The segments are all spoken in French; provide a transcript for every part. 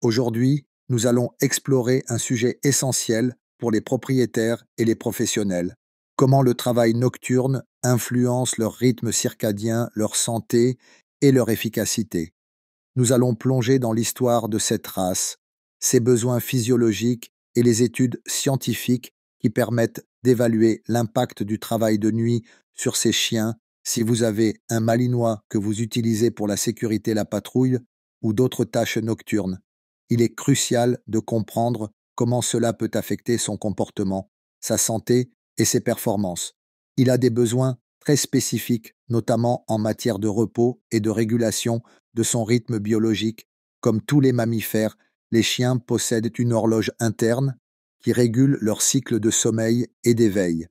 Aujourd'hui, nous allons explorer un sujet essentiel pour les propriétaires et les professionnels. Comment le travail nocturne influence leur rythme circadien, leur santé et leur efficacité. Nous allons plonger dans l'histoire de cette race, ses besoins physiologiques et les études scientifiques qui permettent d'évaluer l'impact du travail de nuit sur ces chiens si vous avez un malinois que vous utilisez pour la sécurité et la patrouille ou d'autres tâches nocturnes. Il est crucial de comprendre comment cela peut affecter son comportement, sa santé et ses performances. Il a des besoins très spécifiques, notamment en matière de repos et de régulation de son rythme biologique. Comme tous les mammifères, les chiens possèdent une horloge interne qui régule leur cycle de sommeil et d'éveil.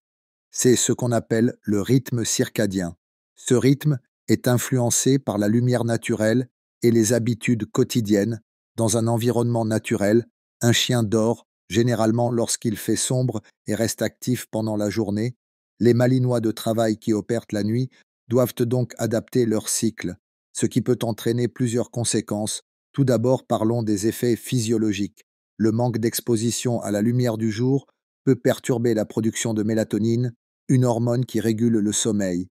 C'est ce qu'on appelle le rythme circadien. Ce rythme est influencé par la lumière naturelle et les habitudes quotidiennes. Dans un environnement naturel, un chien dort généralement lorsqu'il fait sombre et reste actif pendant la journée. Les malinois de travail qui opèrent la nuit doivent donc adapter leur cycle, ce qui peut entraîner plusieurs conséquences. Tout d'abord, parlons des effets physiologiques. Le manque d'exposition à la lumière du jour peut perturber la production de mélatonine, une hormone qui régule le sommeil.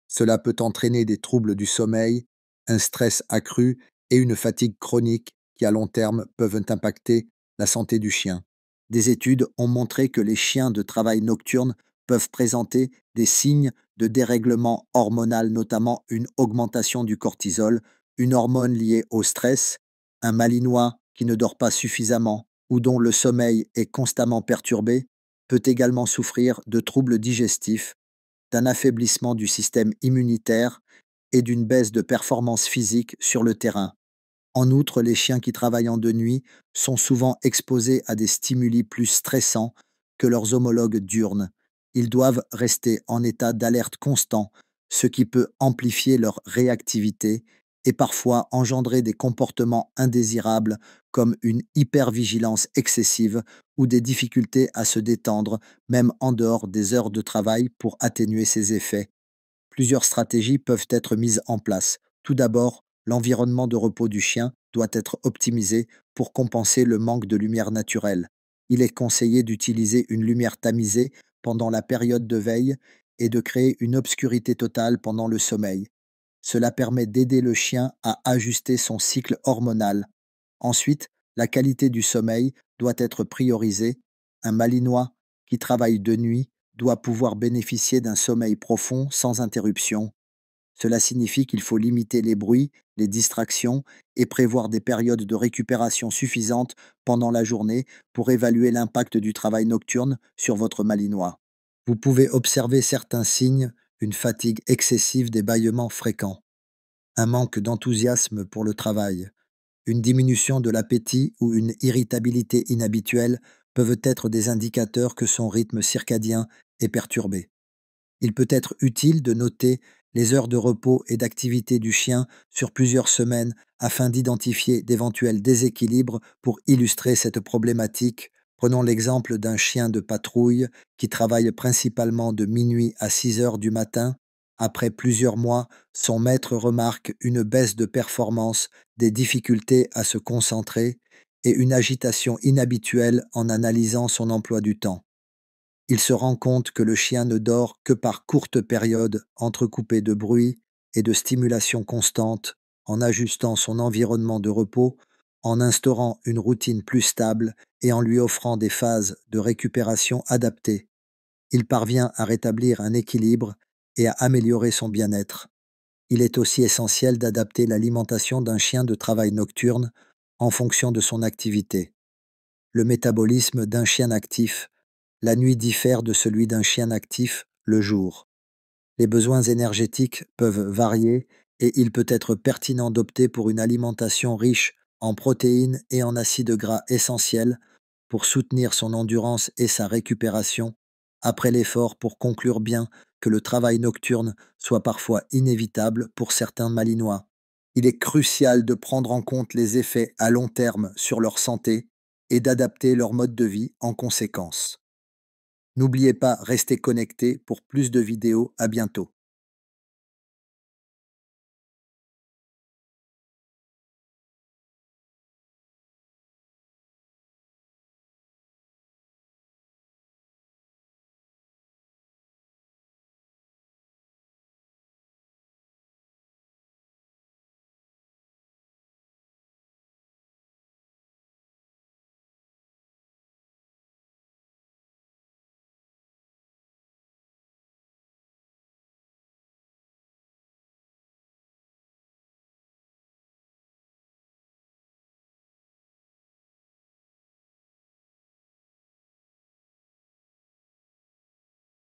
Cela peut entraîner des troubles du sommeil, un stress accru et une fatigue chronique qui, à long terme, peuvent impacter la santé du chien. Des études ont montré que les chiens de travail nocturne peuvent présenter des signes de dérèglement hormonal, notamment une augmentation du cortisol, une hormone liée au stress, un malinois qui ne dort pas suffisamment ou dont le sommeil est constamment perturbé peut également souffrir de troubles digestifs, d'un affaiblissement du système immunitaire et d'une baisse de performance physique sur le terrain. En outre, les chiens qui travaillent en de nuit sont souvent exposés à des stimuli plus stressants que leurs homologues diurnes. Ils doivent rester en état d'alerte constant, ce qui peut amplifier leur réactivité et parfois engendrer des comportements indésirables comme une hypervigilance excessive ou des difficultés à se détendre, même en dehors des heures de travail pour atténuer ces effets. Plusieurs stratégies peuvent être mises en place. Tout d'abord, l'environnement de repos du chien doit être optimisé pour compenser le manque de lumière naturelle. Il est conseillé d'utiliser une lumière tamisée pendant la période de veille et de créer une obscurité totale pendant le sommeil. Cela permet d'aider le chien à ajuster son cycle hormonal. Ensuite, la qualité du sommeil doit être priorisée. Un malinois qui travaille de nuit doit pouvoir bénéficier d'un sommeil profond sans interruption. Cela signifie qu'il faut limiter les bruits, les distractions et prévoir des périodes de récupération suffisantes pendant la journée pour évaluer l'impact du travail nocturne sur votre malinois. Vous pouvez observer certains signes, une fatigue excessive, des bâillements fréquents, un manque d'enthousiasme pour le travail, une diminution de l'appétit ou une irritabilité inhabituelle peuvent être des indicateurs que son rythme circadien est perturbé. Il peut être utile de noter les heures de repos et d'activité du chien sur plusieurs semaines afin d'identifier d'éventuels déséquilibres pour illustrer cette problématique. Prenons l'exemple d'un chien de patrouille qui travaille principalement de minuit à 6 heures du matin. Après plusieurs mois, son maître remarque une baisse de performance, des difficultés à se concentrer et une agitation inhabituelle en analysant son emploi du temps. Il se rend compte que le chien ne dort que par courtes périodes entrecoupées de bruit et de stimulation constante. En ajustant son environnement de repos, en instaurant une routine plus stable et en lui offrant des phases de récupération adaptées. Il parvient à rétablir un équilibre et à améliorer son bien-être. Il est aussi essentiel d'adapter l'alimentation d'un chien de travail nocturne en fonction de son activité. Le métabolisme d'un chien actif la nuit diffère de celui d'un chien actif le jour. Les besoins énergétiques peuvent varier et il peut être pertinent d'opter pour une alimentation riche en protéines et en acides gras essentiels pour soutenir son endurance et sa récupération après l'effort. Pour conclure, bien que le travail nocturne soit parfois inévitable pour certains malinois, il est crucial de prendre en compte les effets à long terme sur leur santé et d'adapter leur mode de vie en conséquence. N'oubliez pas, restez connectés pour plus de vidéos. À bientôt.